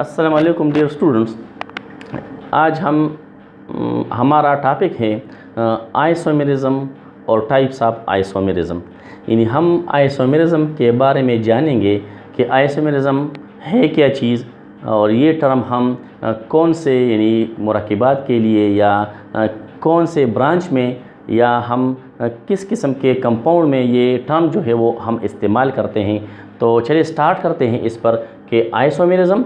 अस्सलाम वालेकुम dear students. आज हमारा टॉपिक है आइसोमेरिज्म और टाइप्स ऑफ आइसोमेरिज्म। यानी हम आइसोमेरिज्म के बारे में जानेंगे कि आइसोमेरिज्म है क्या चीज़ और ये टर्म हम कौन से यानी मुरक्किबात के लिए या कौन से ब्रांच में या हम किस किस्म के कंपाउंड में ये टर्म जो है वो हम इस्तेमाल करते हैं। तो चलिए स्टार्ट करते हैं इस पर कि आइसोमेरिज्म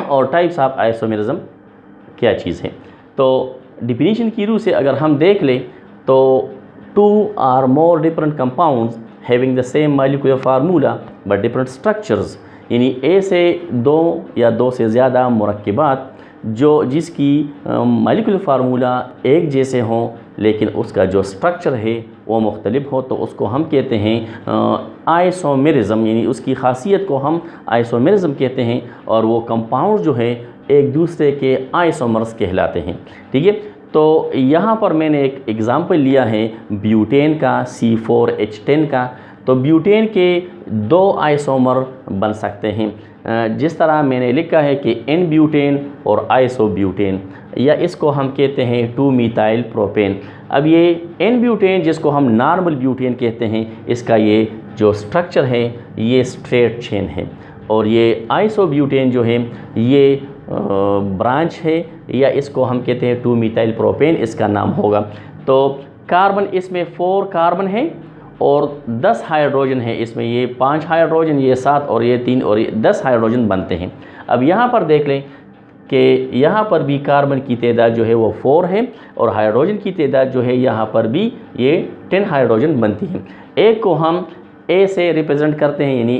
और टाइप्स ऑफ आइसोमेरिज्म क्या चीज़ है। तो डिफिनीशन की रूह से अगर हम देख लें तो two or more different compounds having the same molecular formula but different structures, यानी ए से दो या दो से ज़्यादा मुरक्किबात जिसकी मॉलिक्यूलर फार्मूला एक जैसे हों लेकिन उसका जो स्ट्रक्चर है वो मुख्तलिफ हो, तो उसको हम कहते हैं आइसोमेरिज्म, यानी उसकी खासियत को हम आइसोमेरिज्म कहते हैं। और वो कंपाउंड जो है एक दूसरे के आइसोमर्स कहलाते हैं। ठीक है, तो यहाँ पर मैंने एक एग्ज़ाम्पल लिया है ब्यूटेन का, C4H10 का। तो ब्यूटेन के दो आइसोमर बन सकते हैं, जिस तरह मैंने लिखा है कि एन ब्यूटेन और आइसोब्यूटेन, या इसको हम कहते हैं 2-मिथाइल प्रोपेन। अब ये एन ब्यूटेन जिसको हम नॉर्मल ब्यूटेन कहते हैं, इसका ये जो स्ट्रक्चर है ये स्ट्रेट चेन है, और ये आइसोब्यूटेन जो है ये ब्रांच है, या इसको हम कहते हैं 2-मिथाइल प्रोपेन इसका नाम होगा। तो कार्बन इसमें 4 कार्बन है और 10 हाइड्रोजन है। इसमें ये 5 हाइड्रोजन, ये 7 और ये 3 और ये 10 हाइड्रोजन बनते हैं। अब यहाँ पर देख लें कि यहाँ पर भी कार्बन की तादाद जो है वो 4 है और हाइड्रोजन की तादाद जो है यहाँ पर भी ये 10 हाइड्रोजन बनती है। एक को हम ए से रिप्रेजेंट करते हैं, यानी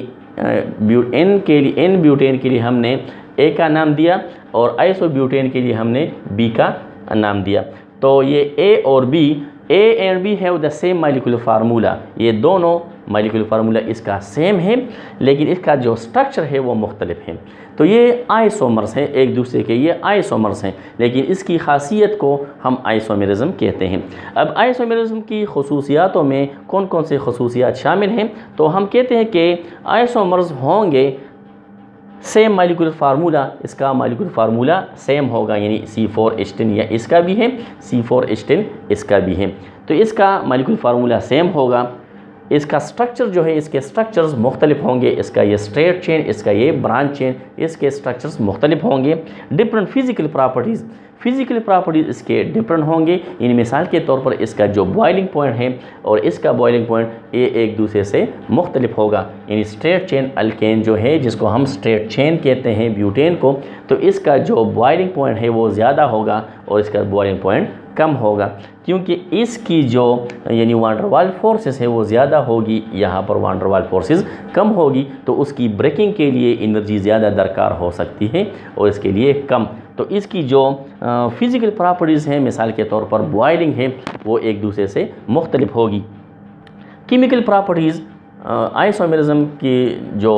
एन ब्यूटेन के लिए हमने ए का नाम दिया और आइसोब्यूटेन के लिए हमने बी का नाम दिया। तो ये ए और B, A and B have the same molecular formula, ये दोनों मॉलिक्यूलर फार्मूला इसका सेम है लेकिन इसका जो स्ट्रक्चर है वो मुख्तलिफ है। तो ये आइसोमर्स हैं एक दूसरे के, ये आइसोमर्स हैं, लेकिन इसकी खासियत को हम आइसोमेरिज्म कहते हैं। अब आइसोमेरिज्म की खसूसियातों में कौन कौन से खसूसियात शामिल हैं, तो हम कहते हैं कि आइसोमर्स होंगे सेम मॉलिक्यूलर फार्मूला, इसका मॉलिक्यूलर फार्मूला सेम होगा, यानी C4H10 या इसका भी है, C4H10 इसका भी है, तो इसका मॉलिक्यूलर फार्मूला सेम होगा। इसका स्ट्रक्चर जो है, इसके स्ट्रक्चर्स मुख्तलिफ होंगे, इसका ये स्ट्रेट चेन, इसका ये ब्रांच चेन, इसके स्ट्रक्चर्स मुख्तलिफ होंगे। डिफरेंट फिज़िकल प्रॉपर्टीज़ इसके डिफरेंट होंगे। इन मिसाल के तौर पर इसका जो बॉइलिंग पॉइंट है और इसका बॉइलिंग पॉइंट ये एक दूसरे से मुख्तलिफ होगा। यानी स्ट्रेट चेन अल्केन जो है, जिसको हम स्ट्रेट चेन कहते हैं ब्यूटेन को, तो इसका जो बॉइलिंग पॉइंट है वो ज़्यादा होगा और इसका बॉइलिंग पॉइंट कम होगा, क्योंकि इसकी जो यानी वांडरवाल फोर्सेस है वो ज़्यादा होगी, यहाँ पर वांडरवाल फोर्सेस कम होगी, तो उसकी ब्रेकिंग के लिए एनर्जी ज़्यादा दरकार हो सकती है और इसके लिए कम। तो इसकी जो फिज़िकल प्रॉपर्टीज़ हैं, मिसाल के तौर पर बॉइलिंग है, वो एक दूसरे से मुख्तलिफ होगी। केमिकल प्रॉपर्टीज़ आइसोमेरिज्म की जो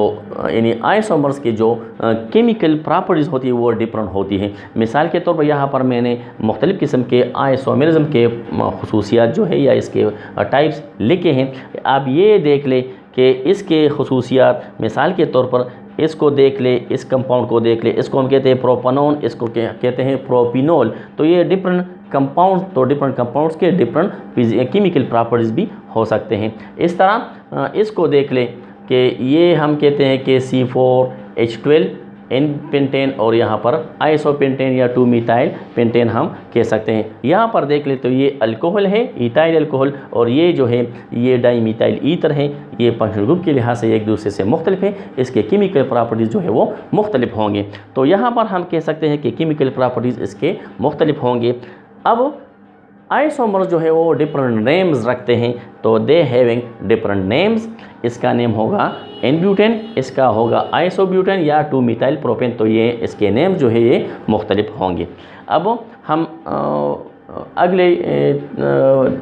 यानी आइसोमर्स के जो केमिकल प्रॉपर्टीज़ होती है वो डिफरेंट होती है। मिसाल के तौर पर यहाँ पर मैंने मुख्तलिफ़ किस्म के आइसोमेरिज्म के खसूसियात जो है या इसके टाइप्स लिखे हैं। आप ये देख लें कि इसके खसूसियात, मिसाल के तौर पर इसको देख ले, इस कंपाउंड को देख ले, इसको हम कहते हैं प्रोपनोन, इसको कहते हैं प्रोपिनोल। तो ये डिफरेंट कंपाउंड्स, तो डिफरेंट कंपाउंड्स के डिफरेंट केमिकल प्रॉपर्टीज़ भी हो सकते हैं। इस तरह इसको देख ले कि ये हम कहते हैं कि C4H12 एन पेंटेन और यहाँ पर आइसोपेंटेन या 2-मिथाइल पेंटेन हम कह सकते हैं। यहाँ पर देख ले तो ये अल्कोहल है, इथाइल अल्कोहल, और ये जो है ये डाईमिथाइल ईथर है। ये फंक्शनल ग्रुप के लिहाज से एक दूसरे से मुख्तलिफ है, इसके केमिकल प्रॉपर्टीज़ जो है वो मुख्तलिफ होंगे। तो यहाँ पर हम कह सकते हैं कि केमिकल प्रॉपर्टीज़ इसके मुख्तलिफ होंगे। अब आइसोमर्स जो है वो डिफरेंट नेम्स रखते हैं, तो दे हैविंग डिफरेंट नेम्स। इसका नेम होगा एन ब्यूटेन, इसका होगा आइसोब्यूटेन या 2-मिथाइल प्रोपेन। तो ये इसके नेम जो है ये मुख्तलिफ होंगे। अब हम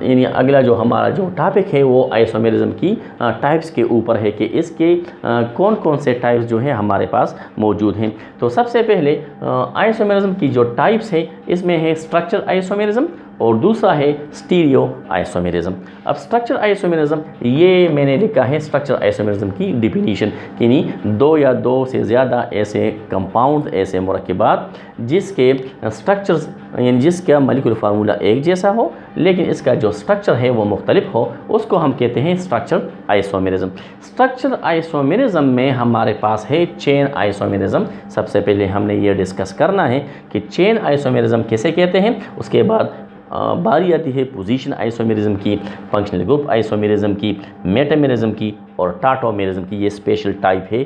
यानी अगला जो हमारा जो टॉपिक है वो आइसोमेरिज्म की टाइप्स के ऊपर है कि इसके कौन कौन से टाइप्स जो है हमारे पास मौजूद हैं। तो सबसे पहले आइसोमेरिज्म की जो टाइप्स है, इसमें है स्ट्रक्चर आइसोमेरिज्म और दूसरा है स्टीरियो आइसोमेरिज्म। अब स्ट्रक्चर आइसोमेरिज्म ये मैंने लिखा है स्ट्रक्चर आइसोमेरिज्म की डिफिनीशन, यानी दो या दो से ज़्यादा ऐसे कंपाउंड, ऐसे मुरक्किबात जिसके स्ट्रक्चर्स यानी जिसका मॉलिक्यूलर फार्मूला एक जैसा हो लेकिन इसका जो स्ट्रक्चर है वो मुख्तलिफ हो, उसको हम कहते हैं स्ट्रक्चर आइसोमेरिज्म। स्ट्रक्चर आइसोमेरिज्म में हमारे पास है चेन आइसोमेरिज्म। सबसे पहले हमने ये डिस्कस करना है कि चेन आइसोमेरिज्म किसे कहते हैं, उसके बाद बारी आती है पोजीशन आइसोमेरिज्म की, फंक्शनल ग्रुप आइसोमेरिज्म की, मेटामेरिज्म की और टाटोमेरिज्म की। ये स्पेशल टाइप है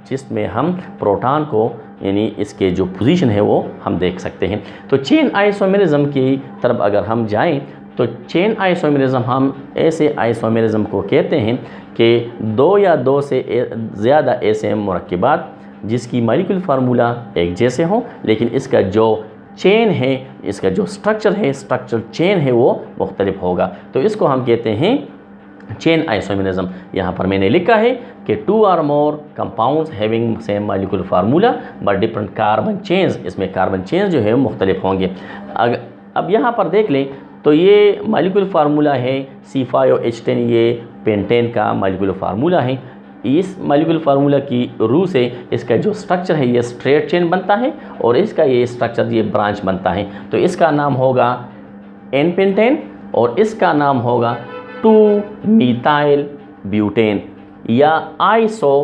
जिसमें हम प्रोटॉन को यानी इसके जो पोजीशन है वो हम देख सकते हैं। तो चेन आइसोमेरिज्म की तरफ अगर हम जाएं तो चेन आइसोमेरिज्म हम ऐसे आइसोमेरिज्म को कहते हैं कि दो या दो से ज़्यादा ऐसे मुरक्किबात जिसकी मॉलिक्यूलर फार्मूला एक जैसे हों लेकिन इसका जो चेन है, इसका जो स्ट्रक्चर है, स्ट्रक्चर चेन है वो मुख्तलिफ होगा, तो इसको हम कहते हैं चेन आइसोमेरिज्म। यहाँ पर मैंने लिखा है कि two or more compounds having same molecular formula but different carbon chains, इसमें कार्बन चेन्स जो है मुख्तलिफ होंगे। अब यहाँ पर देख लें तो ये मॉलिक्यूलर फार्मूला है C5H10, ये पेंटेन का मॉलिक्यूलर फार्मूला है। इस मॉलिक्यूलर फार्मूला की रू से इसका जो स्ट्रक्चर है ये स्ट्रेट चेन बनता है और इसका ये स्ट्रक्चर ये ब्रांच बनता है, तो इसका नाम होगा एन पेंटेन और इसका नाम होगा 2-मिथाइल ब्यूटेन या आइसो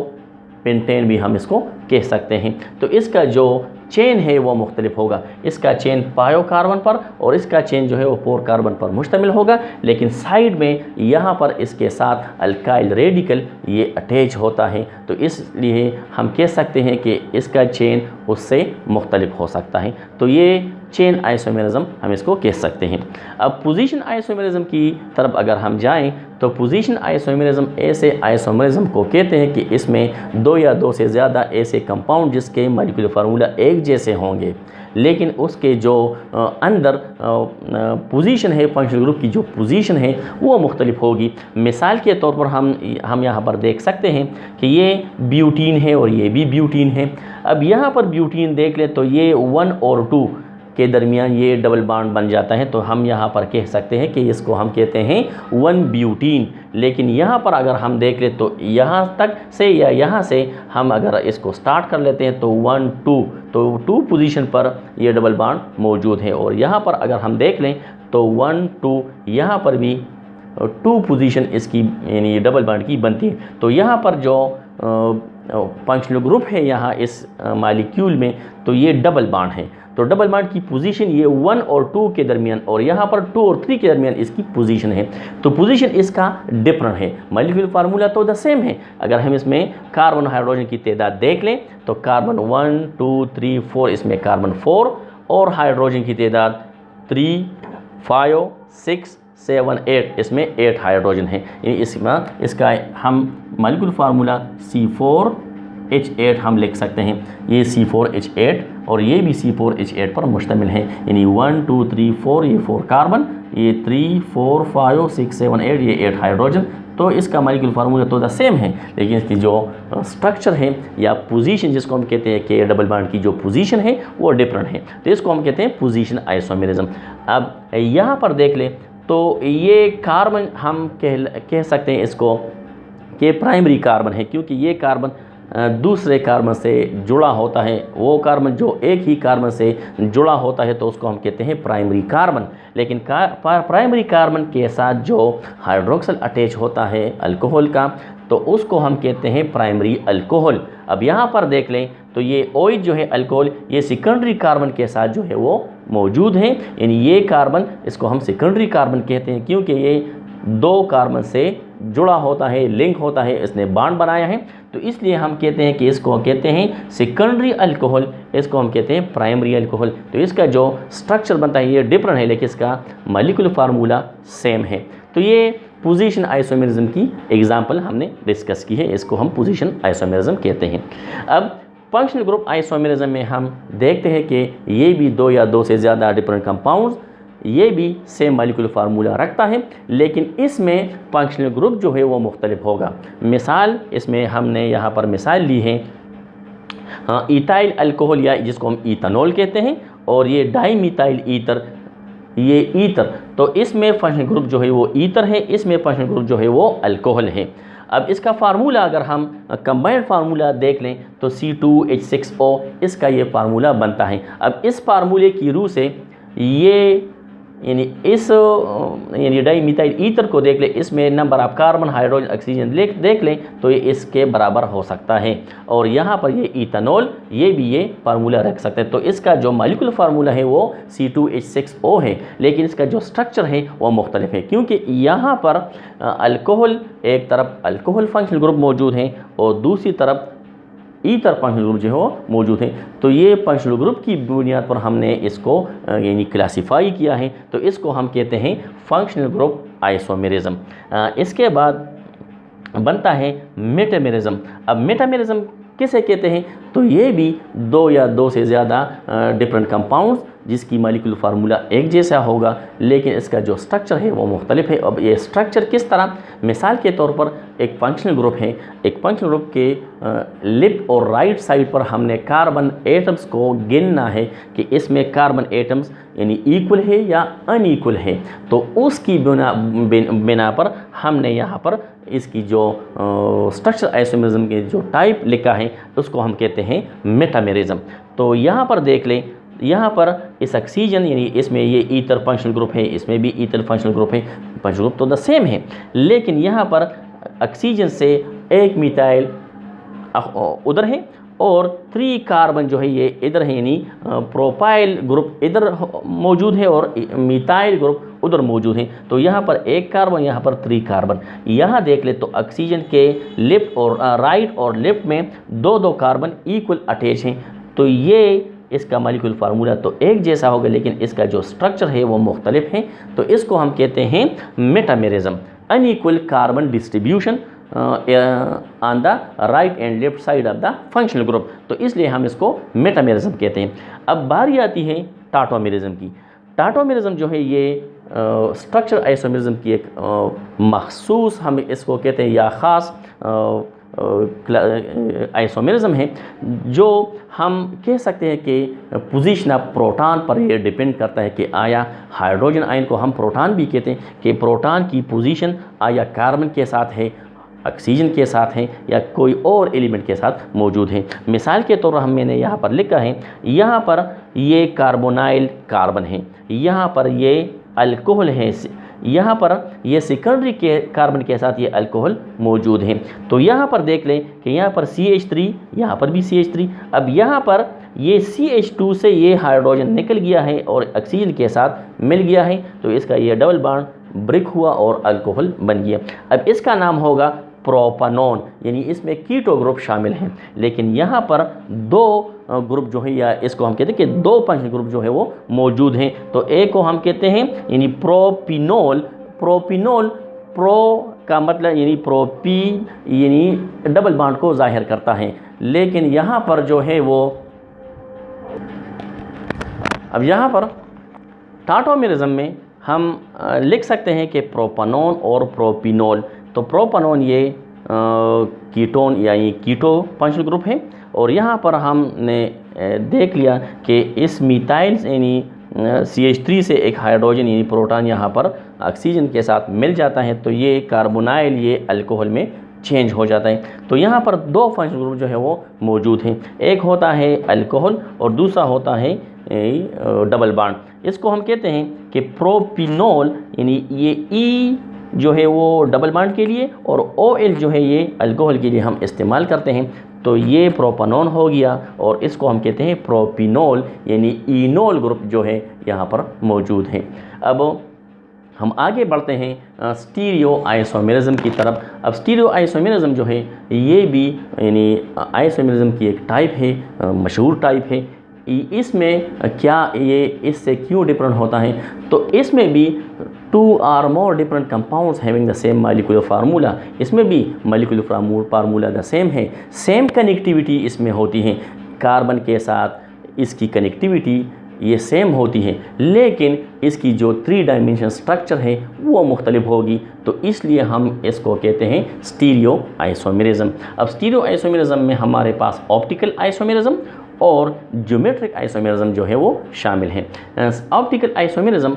पेंटेन भी हम इसको कह सकते हैं। तो इसका जो चेन है वो मुख्तलिफ होगा, इसका चेन पायो कार्बन पर और इसका चेन जो है वो 4 कार्बन पर मुश्तमिल होगा, लेकिन साइड में यहाँ पर इसके साथ अल्काइल रेडिकल ये अटैच होता है, तो इसलिए हम कह सकते हैं कि इसका चेन उससे मुख्तलिफ हो सकता है। तो ये चेन आइसोमेरिज्म हम इसको कह सकते हैं। अब पोजीशन आइसोमेरिज्म की तरफ अगर हम जाएं तो पोजीशन आइसोमेरिज्म ऐसे आइसोमेरिज्म को कहते हैं कि इसमें दो या दो से ज़्यादा ऐसे कंपाउंड जिसके मॉलिक्यूलर फार्मूला एक जैसे होंगे लेकिन उसके जो अंदर पोजीशन है, फंक्शनल ग्रुप की जो पोजीशन है वो मुख्तलिफ होगी। मिसाल के तौर पर हम यहाँ पर देख सकते हैं कि ये ब्यूटीन है और ये भी ब्यूटीन है। अब यहाँ पर ब्यूटीन देख ले तो ये 1 और 2 के दरमियान ये डबल बॉन्ड बन जाता है, तो हम यहाँ पर कह सकते हैं कि इसको हम कहते हैं 1 ब्यूटीन। लेकिन यहाँ पर अगर हम देख ले तो यहाँ तक से या यहाँ से हम अगर इसको स्टार्ट कर लेते हैं तो 1 2, तो 2 पोजीशन पर ये डबल बॉन्ड मौजूद है और यहाँ पर अगर हम देख लें तो 1 2 यहाँ पर भी 2 पोजीशन इसकी यानी डबल बॉन्ड की बनती है। तो यहाँ पर जो फंक्शनल ग्रुप है यहाँ इस मॉलिक्यूल में तो ये डबल बॉन्ड है, तो डबल बॉन्ड की पोजीशन ये 1 और 2 के दरमियान और यहाँ पर 2 और 3 के दरमियान इसकी पोजीशन है, तो पोजीशन इसका डिफरेंट है। मॉलिक्यूलर फार्मूला तो द सेम है। अगर हम इसमें कार्बन हाइड्रोजन की तादाद देख लें तो कार्बन 1 2 3 4, इसमें कार्बन 4 और हाइड्रोजन की तादाद 3 5 6 7 8, इसमें 8 हाइड्रोजन है। यानी इसका हम मॉलिक्यूलर फार्मूला C4H8 हम लिख सकते हैं। ये C4H8 और ये भी C4H8 पर मुश्तमिल है, यानी 1 2 3 4 ये 4 कार्बन, ये 3 4 5 6 7 8 ये 8 हाइड्रोजन। तो इसका मॉलिक्यूलर फार्मूला तो द सेम है लेकिन इसकी जो स्ट्रक्चर है या पोजीशन जिसको हम कहते हैं कि डबल बॉन्ड की जो पोजीशन है वो डिफरेंट है, तो इसको हम कहते हैं पोजीशन आइसोमेरिज्म। अब यहाँ पर देख लें तो ये कार्बन हम कह सकते हैं इसको कि प्राइमरी कार्बन है, क्योंकि ये कार्बन दूसरे कार्बन से जुड़ा होता है। वो कार्बन जो एक ही कार्बन से जुड़ा होता है तो उसको हम कहते हैं प्राइमरी कार्बन। लेकिन प्राइमरी कार्बन के साथ जो हाइड्रोक्सिल अटैच होता है अल्कोहल का तो उसको हम कहते हैं प्राइमरी अल्कोहल। अब यहाँ पर देख लें तो ये OH जो है अल्कोहल ये सेकेंडरी कार्बन के साथ जो है वो मौजूद है, यानी ये कार्बन इसको हम सेकेंडरी कार्बन कहते हैं क्योंकि ये 2 कार्बन से जुड़ा होता है, लिंक होता है, इसने बॉन्ड बनाया है, तो इसलिए हम कहते हैं कि इसको कहते हैं सेकेंडरी अल्कोहल, इसको हम कहते हैं प्राइमरी अल्कोहल। तो इसका जो स्ट्रक्चर बनता है ये डिफरेंट है लेकिन इसका मॉलिक्यूलर फार्मूला सेम है। तो ये पोजीशन आइसोमेरिज्म की एग्जांपल हमने डिस्कस की है, इसको हम पोजीशन आइसोमेरिज्म कहते हैं। अब फंक्शनल ग्रुप आइसोमेरिज्म में हम देखते हैं कि ये भी 2 या 2 से ज़्यादा डिफरेंट कंपाउंड्स ये भी सेम मॉलिक्यूलर फार्मूला रखता है लेकिन इसमें फंक्शनल ग्रुप जो है वो मुख्तलिफ होगा। मिसाल इसमें हमने यहाँ पर मिसाल ली है इथाइल अल्कोहल या जिसको हम इथानॉल कहते हैं और ये डाई मिथाइल ईथर ये ईथर, तो इसमें फंक्शनल ग्रुप जो है वो ईथर है, इसमें फंक्शनल ग्रुप जो है वो अल्कोहल है। अब इसका फार्मूला अगर हम कंबाइंड फार्मूला देख लें तो C2H6O इसका ये फार्मूला बनता है। अब इस फार्मूले की रूह से ये यानी डाई मिथाइल ईथर को देख लें, इसमें number of carbon hydrogen oxygen देख लें तो ये इसके बराबर हो सकता है। और यहाँ पर ये इथेनॉल ये भी ये फार्मूला रख सकते हैं। तो इसका जो मॉलिक्यूलर फार्मूला है वो C2H6O है, लेकिन इसका जो स्ट्रक्चर है वो मुख्तलिफ है, क्योंकि यहाँ पर अल्कोहल एक तरफ अल्कोहल फंक्शनल ग्रुप मौजूद हैं और दूसरी तरफ ईथर फंक्शनल ग्रुप जो है मौजूद है। तो ये फंक्शनल ग्रुप की बुनियाद पर हमने इसको यानी क्लासीफाई किया है, तो इसको हम कहते हैं फंक्शनल ग्रुप आइसोमेरिज्म। इसके बाद बनता है मेटामेरिज्म। अब मेटामेरिज्म किसे कहते हैं, तो ये भी दो या दो से ज़्यादा डिफरेंट कंपाउंड्स जिसकी मॉलिक्यूलर फार्मूला एक जैसा होगा, लेकिन इसका जो स्ट्रक्चर है वो मुख्तलिफ है। अब ये स्ट्रक्चर किस तरह, मिसाल के तौर पर एक फंक्शनल ग्रुप है, एक फंक्शनल ग्रुप के लेफ्ट और राइट साइड पर हमने कार्बन एटम्स को गिनना है कि इसमें कार्बन एटम्स यानी इक्वल है या अनइक्वल है, तो उसकी बिना पर हमने यहाँ पर इसकी जो स्ट्रक्चर आइसोमेरिज्म के जो टाइप लिखा है उसको हम कहते हैं मेटामेरिज्म। तो यहाँ पर देख लें, यहाँ पर इस ऑक्सीजन यानी इसमें ये ईथर फंक्शनल ग्रुप है, इसमें भी ईथर फंक्शनल ग्रुप है, फंक्शनल ग्रुप तो द सेम है, लेकिन यहाँ पर ऑक्सीजन से एक मिथाइल उधर है और 3 कार्बन जो है ये इधर है, यानी प्रोपाइल ग्रुप इधर मौजूद है और मिथाइल ग्रुप उधर मौजूद है। तो यहाँ पर 1 कार्बन, यहाँ पर 3 कार्बन। यहाँ देख ले तो ऑक्सीजन के लेफ्ट और राइट और लेफ्ट में 2-2 कार्बन इक्वल अटैच हैं, तो ये इसका मॉलिक्यूलर फार्मूला तो एक जैसा होगा, लेकिन इसका जो स्ट्रक्चर है वो मुख्तलिफ है। तो इसको हम कहते हैं metamerism, unequal carbon distribution on the right and left side of the functional group, तो इसलिए हम इसको मेटामेरिज्म कहते हैं। अब बारी आती है टाटोमेरिज्म की। टाटोमेरिज्म जो है ये स्ट्रक्चर आइसोमेरिज्म की एक मखसूस हम इसको कहते हैं या ख़ास आइसोमेरिज्म है, जो हम कह सकते हैं कि पोजीशन ऑफ प्रोटॉन पर ये डिपेंड करता है कि आया हाइड्रोजन आयन को हम प्रोटॉन भी कहते हैं कि प्रोटॉन की पोजीशन आया कार्बन के साथ है, ऑक्सीजन के साथ है या कोई और एलिमेंट के साथ मौजूद है। मिसाल के तौर पर मैंने यहाँ पर लिखा है, यहाँ पर ये कार्बोनाइल कार्बन है, यहाँ पर ये अल्कोहल है, यहाँ पर ये सेकेंडरी के कार्बन के साथ ये अल्कोहल मौजूद है। तो यहाँ पर देख लें कि यहाँ पर CH3, यहाँ पर भी CH3। अब यहाँ पर ये CH2 से ये हाइड्रोजन निकल गया है और ऑक्सीजन के साथ मिल गया है, तो इसका ये डबल बॉन्ड ब्रेक हुआ और अल्कोहल बन गया। अब इसका नाम होगा प्रोपानोन, यानी इसमें कीटो ग्रुप शामिल हैं। लेकिन यहाँ पर 2 ग्रुप जो है या इसको हम कहते हैं कि 2 फंक्शनल ग्रुप जो है वो मौजूद हैं। तो एक को हम कहते हैं यानी प्रोपिनोल। प्रो का मतलब यानी प्रोपीन यानी डबल बॉन्ड को जाहिर करता है, लेकिन यहाँ पर जो है वो अब यहाँ पर टाटोमेरिज्म में हम लिख सकते हैं कि प्रोपानोन और प्रोपिनोल। तो प्रोपानोन ये कीटोन यानी कीटो फंक्शनल ग्रुप है, और यहाँ पर हमने देख लिया कि इस मिथाइल यानी CH3 से एक हाइड्रोजन यानी प्रोटॉन यहाँ पर ऑक्सीजन के साथ मिल जाता है, तो ये कार्बोनाइल ये अल्कोहल में चेंज हो जाता है। तो यहाँ पर 2 फंक्शनल ग्रुप जो है वो मौजूद हैं, एक होता है अल्कोहल और दूसरा होता है डबल बॉन्ड। इसको हम कहते हैं कि प्रोपिनोल यानी ये E जो है वो डबल बॉन्ड के लिए और OL जो है ये अल्कोहल के लिए हम इस्तेमाल करते हैं। तो ये प्रोपानोन हो गया और इसको हम कहते हैं प्रोपिनोल, यानी इनोल ग्रुप जो है यहाँ पर मौजूद है। अब हम आगे बढ़ते हैं स्टीरियो आइसोमेरिज्म की तरफ। अब स्टीरियो आइसोमेरिज्म जो है ये भी यानी आइसोमेरिज्म की एक टाइप है, मशहूर टाइप है। इसमें क्या ये इससे क्यों डिफरेंट होता है, तो इसमें भी 2 or more different compounds having the same molecular formula, इसमें भी molecular फार्मूला द सेम है, सेम कनेक्टिविटी इसमें होती है, कार्बन के साथ इसकी कनेक्टिविटी ये सेम होती है, लेकिन इसकी जो 3 डायमेंशन स्ट्रक्चर है वो मुख्तलिफ होगी। तो इसलिए हम इसको कहते हैं स्टीरियो आइसोमेरिज्म। अब स्टीरियो आइसोमेरिज्म में हमारे पास ऑप्टिकल आइसोमेरिज्म और ज्योमेट्रिक आइसोमेरिज्म जो है वो शामिल हैं। ऑप्टिकल आइसोमेरिज्म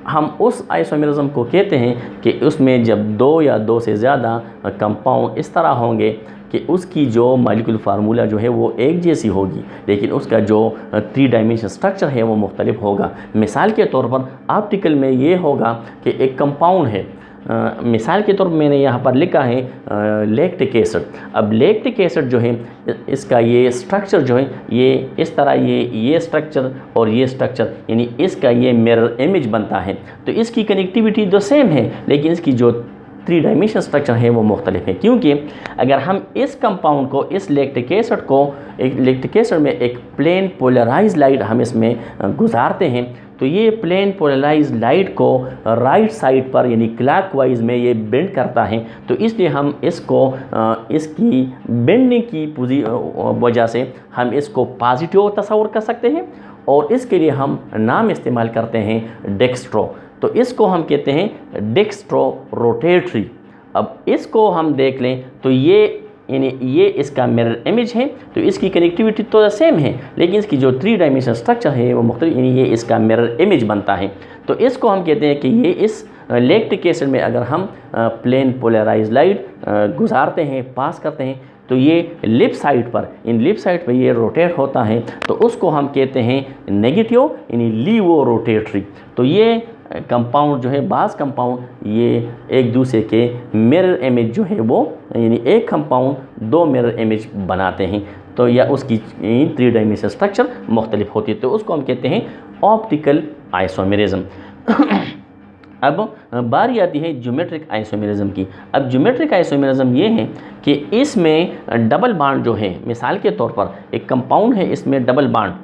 हम उस आइसोमेरिज्म को कहते हैं कि उसमें जब दो या दो से ज़्यादा कंपाउंड इस तरह होंगे कि उसकी जो मॉलिक्यूलर फार्मूला जो है वो एक जैसी होगी, लेकिन उसका जो 3 डायमेंशन स्ट्रक्चर है वो मुख्तलिफ होगा। मिसाल के तौर पर ऑप्टिकल में ये होगा कि एक कंपाउंड है, मिसाल के तौर पर मैंने यहाँ पर लिखा है लैक्टिक एसिड। अब लैक्टिक एसिड जो है इसका ये स्ट्रक्चर जो है ये इस तरह ये स्ट्रक्चर और ये स्ट्रक्चर यानी इसका ये मिरर इमेज बनता है। तो इसकी कनेक्टिविटी तो सेम है, लेकिन इसकी जो 3 डायमेंशन स्ट्रक्चर है वो मुख्तलिफ है। क्योंकि अगर हम इस कंपाउंड को, इस लैक्टिक एसिड को, एक लैक्टिक एसिड में एक प्लेन पोलराइज लाइट हम इसमें गुजारते हैं, तो ये प्लेन पोलराइज लाइट को राइट साइड पर यानी क्लॉकवाइज में ये बेंड करता है। तो इसलिए हम इसको इसकी बेंडिंग की वजह से हम इसको पॉजिटिव तस्वुर कर सकते हैं, और इसके लिए हम नाम इस्तेमाल करते हैं डेक्स्ट्रो। तो इसको हम कहते हैं डेक्स्ट्रो रोटेटरी। अब इसको हम देख लें तो ये यानी ये इसका मिरर इमेज है, तो इसकी कनेक्टिविटी तो सेम है, लेकिन इसकी जो 3 डायमेंशन स्ट्रक्चर है वो मुख्तलिफ, यानी ये इसका मिरर इमेज बनता है। तो इसको हम कहते हैं कि ये इस लैक्टिक एसिड में अगर हम प्लेन पोलराइज लाइट गुजारते हैं, पास करते हैं, तो ये लिप साइड पर, इन लिप साइड पर ये रोटेट होता है, तो उसको हम कहते हैं नेगेटिव यानी लीवो रोटेटरी। तो ये कंपाउंड जो है, बाज़ कंपाउंड ये एक दूसरे के मिरर इमेज जो है वो, यानी एक कंपाउंड 2 मिरर इमेज बनाते हैं, तो या उसकी 3 डायमेंशन स्ट्रक्चर मुख्तलिफ होती है, तो उसको हम कहते हैं ऑप्टिकल आइसोमेरिज्म। अब बारी आती है ज्योमेट्रिक आइसोमेरिज्म की। अब ज्योमेट्रिक आइसोमेरिज्म ये है कि इसमें डबल बॉन्ड जो है, मिसाल के तौर पर एक कंपाउंड है, इसमें डबल बॉन्ड,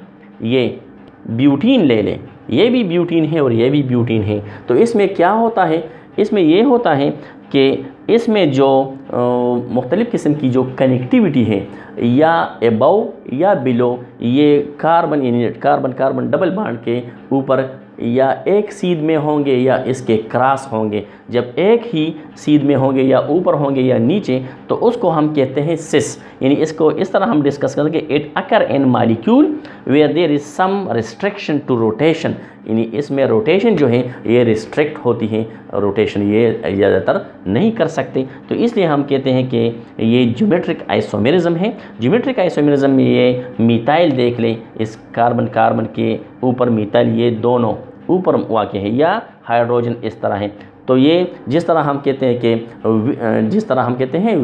ये ब्यूटीन ले लें, ये भी ब्यूटीन है और ये भी ब्यूटीन है, तो इसमें क्या होता है, इसमें ये होता है कि इसमें जो मुख्तलिफ़ किस्म की जो कनेक्टिविटी है, या अबव या बिलो, ये कार्बन यानी कार्बन कार्बन डबल बॉन्ड के ऊपर या एक सीध में होंगे या इसके क्रॉस होंगे। जब एक ही सीध में होंगे या ऊपर होंगे या नीचे, तो उसको हम कहते हैं सिस। यानी इसको इस तरह हम डिस्कस करेंगे, it occur in molecule where there is some restriction to rotation, यानी इसमें रोटेशन जो है ये रिस्ट्रिक्ट होती है, रोटेशन ये ज़्यादातर नहीं कर सकते। तो इसलिए हम कहते हैं कि ये ज्योमेट्रिक आइसोमेरिज्म है। ज्योमेट्रिक आइसोमेरिज्म में ये मिथाइल देख लें, इस कार्बन कार्बन के ऊपर मिथाइल, ये दोनों ऊपर वाक़ है, या हाइड्रोजन इस तरह है। तो ये जिस तरह हम कहते हैं कि जिस तरह हम कहते हैं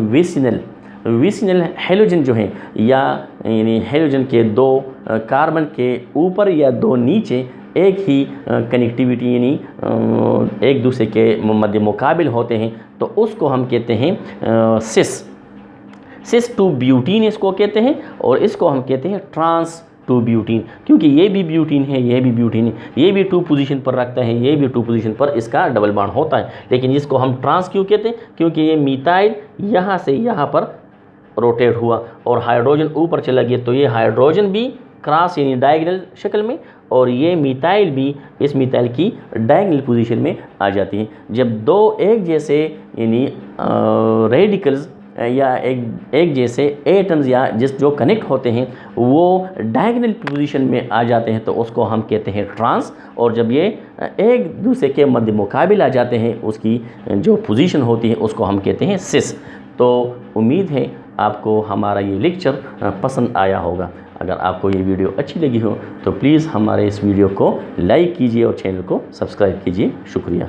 विसिनल हेलोजन जो है, या यानी हेलोजन के 2 कार्बन के ऊपर या 2 नीचे एक ही कनेक्टिविटी यानी एक दूसरे के मध्य मुकाबिल होते हैं, तो उसको हम कहते हैं सिस टू ब्यूटीन इसको कहते हैं, और इसको हम कहते हैं ट्रांस टू ब्यूटीन, क्योंकि ये भी ब्यूटीन है, ये भी ब्यूटीन है, ये भी 2 पोजीशन पर रखता है, ये भी 2 पोजीशन पर इसका डबल बॉन्ड होता है। लेकिन इसको हम ट्रांस क्यों कहते हैं, क्योंकि ये मिथाइल यहाँ से यहाँ पर रोटेट हुआ और हाइड्रोजन ऊपर चला गया, तो ये हाइड्रोजन भी क्रॉस यानी डायगोनल शक्ल में, और ये मिथाइल भी इस मिथाइल की डायगोनल पोजीशन में आ जाती है। जब 2 एक जैसे यानी रेडिकल्स या एक जैसे एटम्स या जो कनेक्ट होते हैं वो डायगोनल पोजीशन में आ जाते हैं, तो उसको हम कहते हैं ट्रांस। और जब ये एक दूसरे के मध्य मुकाबिल आ जाते हैं, उसकी जो पोजीशन होती है उसको हम कहते हैं सिस। तो उम्मीद है आपको हमारा ये लेक्चर पसंद आया होगा। अगर आपको ये वीडियो अच्छी लगी हो तो प्लीज़ हमारे इस वीडियो को लाइक कीजिए और चैनल को सब्सक्राइब कीजिए। शुक्रिया।